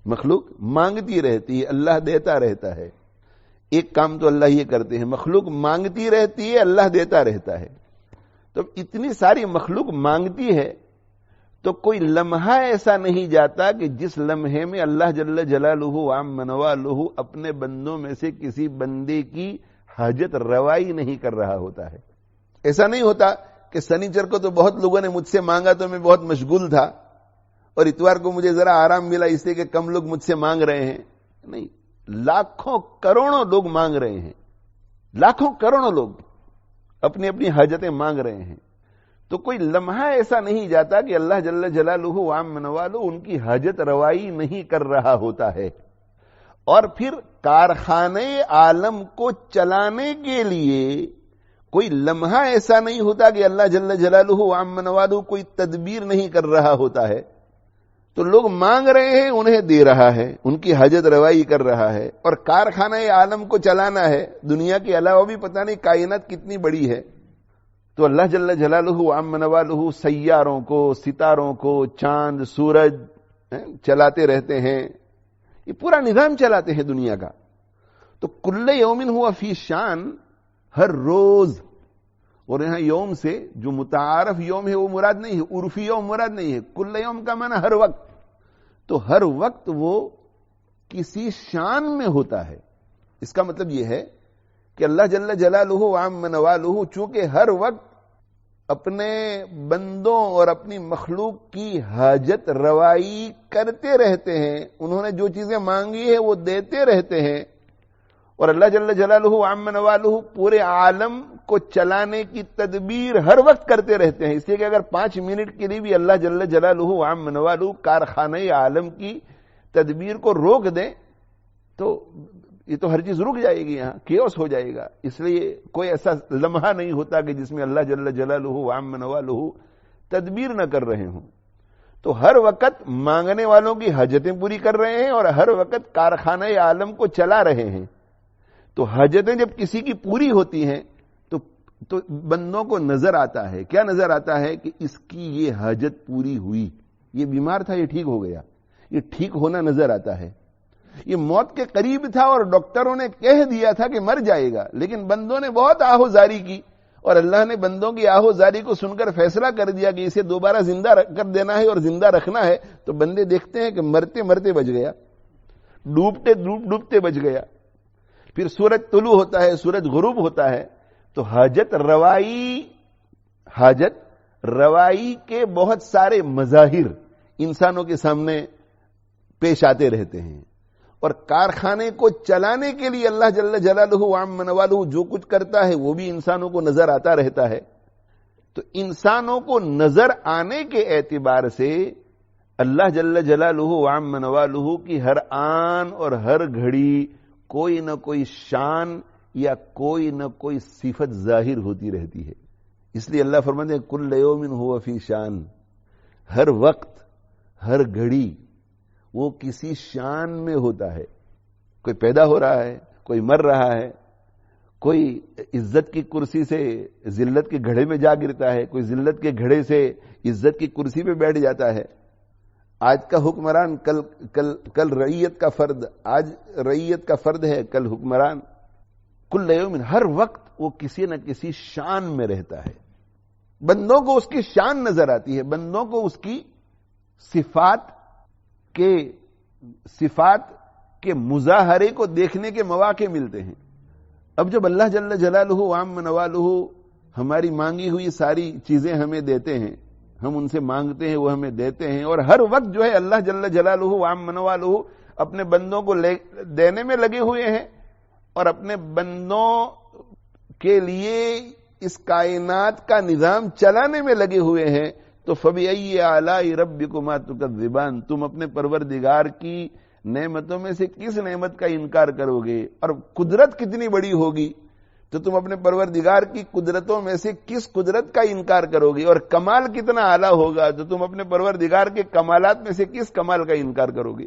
مخلوق مانگتی رہتی ہے، اللہ دیتا رہتا ہے. ایک کام تو اللہ یہ کرتے ہیں، مخلوق مانگتی رہتی ہے، اللہ دیتا رہتا ہے. تو اتنی ساری مخلوق مانگتی ہے تو کوئی لمحہ ایسا نہیں جاتا کہ جس لمحے میں اللہ جل جلالہ وعم نوالہ اپنے بندوں میں سے کسی بندے کی حاجت روائی نہیں کر رہا ہوتا ہے. ایسا نہیں ہوتا کہ سنیچر کو تو بہت لوگوں نے مجھ سے مانگا تو میں بہت مشغول تھا اور اتوار کو مجھے ذرا آرام ملا اس لیے کہ کم لوگ مجھ سے مانگ رہے ہیں. نہیں، لاکھوں کروڑوں لوگ مانگ رہے ہیں، لاکھوں کروڑوں لوگ اپنی اپنی حاجتیں مانگ رہے ہیں. تو کوئی لمحہ ایسا نہیں جاتا کہ اللہ جل جلالہ وعم نوالہ ان کی حاجت روائی نہیں کر رہا ہوتا ہے. اور پھر کارخانے عالم کو چلانے کے لیے کوئی لمحہ ایسا نہیں ہوتا کہ اللہ جل جلالہ وعم نوالہ کوئی تدبیر نہیں کر رہا ہوتا ہے. تو لوگ مانگ رہے ہیں، انہیں دے رہا ہے، ان کی حاجت روائی کر رہا ہے. اور کارخانہ عالم کو چلانا ہے، دنیا کے علاوہ بھی پتہ نہیں کائنات کتنی بڑی ہے. تو اللہ جل جلالہ وعم نوالہ سیاروں کو، ستاروں کو، چاند سورج چلاتے رہتے ہیں، یہ پورا نظام چلاتے ہیں دنیا کا. تو کل یوم ہوا فی شان، ہر روز. اور یہاں یوم سے جو متعارف یوم ہے وہ مراد نہیں ہے، عرفی یوم مراد نہیں ہے. کل یوم کا معنی ہر وقت. تو ہر وقت وہ کسی شان میں ہوتا ہے. اس کا مطلب یہ ہے کہ اللہ جل جلالہ وعم نوالہ چونکہ ہر وقت اپنے بندوں اور اپنی مخلوق کی حاجت روائی کرتے رہتے ہیں، انہوں نے جو چیزیں مانگی ہے وہ دیتے رہتے ہیں. اور اللہ جل جلالہ وعم نوالہ پورے عالم کو چلانے کی تدبیر ہر وقت کرتے رہتے ہیں. اس لیے کہ اگر 5 منٹ کے لیے بھی اللہ جل جلالہ وعم نوالہ کارخانہ عالم کی تدبیر کو روک دیں تو یہ تو ہر چیز رک جائے گی، یہاں کیوس ہو جائے گا. اس لیے کوئی ایسا لمحہ نہیں ہوتا کہ جس میں اللہ جل جلالہ وعم نوالہ تدبیر نہ کر رہے ہوں. تو ہر وقت مانگنے والوں کی حاجتیں پوری کر رہے ہیں اور ہر وقت کارخانہ عالم کو چلا رہے ہیں. تو حاجتیں جب کسی کی پوری ہوتی ہیں تو بندوں کو نظر آتا ہے. کیا نظر آتا ہے؟ کہ اس کی یہ حاجت پوری ہوئی، یہ بیمار تھا، یہ ٹھیک ہو گیا، یہ ٹھیک ہونا نظر آتا ہے. یہ موت کے قریب تھا اور ڈاکٹروں نے کہہ دیا تھا کہ مر جائے گا، لیکن بندوں نے بہت آہوزاری کی اور اللہ نے بندوں کی آہوزاری کو سن کر فیصلہ کر دیا کہ اسے دوبارہ زندہ کر دینا ہے اور زندہ رکھنا ہے. تو بندے دیکھتے ہیں کہ مرتے مرتے بچ گیا، ڈوبتے ڈوبتے بچ گیا. پھر سورج طلوع ہوتا ہے، سورج غروب ہوتا ہے. تو حاجت روائی کے بہت سارے مظاہر انسانوں کے سامنے پیش آتے رہتے ہیں. اور کارخانے کو چلانے کے لیے اللہ جل جلالہ وعم نوالہ جو کچھ کرتا ہے وہ بھی انسانوں کو نظر آتا رہتا ہے. تو انسانوں کو نظر آنے کے اعتبار سے اللہ جل جلالہ وعم نوالہ کی ہر آن اور ہر گھڑی کوئی نہ کوئی شان یا کوئی نہ کوئی صفت ظاہر ہوتی رہتی ہے. اس لیے اللہ فرماتے ہیں کل یوم ہوا فی شان، ہر وقت ہر گھڑی وہ کسی شان میں ہوتا ہے. کوئی پیدا ہو رہا ہے، کوئی مر رہا ہے، کوئی عزت کی کرسی سے ذلت کے گھڑے میں جا گرتا ہے، کوئی ذلت کے گھڑے سے عزت کی کرسی پہ بیٹھ جاتا ہے. آج کا حکمران کل رعیت کا فرد، آج رعیت کا فرد ہے، کل حکمران. کل یوم، ہر وقت وہ کسی نہ کسی شان میں رہتا ہے. بندوں کو اس کی شان نظر آتی ہے، بندوں کو اس کی صفات کے مظاہرے کو دیکھنے کے مواقع ملتے ہیں. اب جب اللہ جل جلالہ وعم نوالہ ہماری مانگی ہوئی ساری چیزیں ہمیں دیتے ہیں، ہم ان سے مانگتے ہیں وہ ہمیں دیتے ہیں، اور ہر وقت جو ہے اللہ جل جلالہ وعم نوالہ اپنے بندوں کو دینے میں لگے ہوئے ہیں اور اپنے بندوں کے لیے اس کائنات کا نظام چلانے میں لگے ہوئے ہیں. تو فَبِأَيِّ آلَاءِ رَبِّكُمَا تُكَذِّبَانِ، تم اپنے پروردگار کی نعمتوں میں سے کس نعمت کا انکار کرو گے؟ اور قدرت کتنی بڑی ہوگی تو تم اپنے پروردگار کی قدرتوں میں سے کس قدرت کا انکار کرو گے؟ اور کمال کتنا اعلیٰ ہوگا تو تم اپنے پروردگار کے کمالات میں سے کس کمال کا انکار کرو گے؟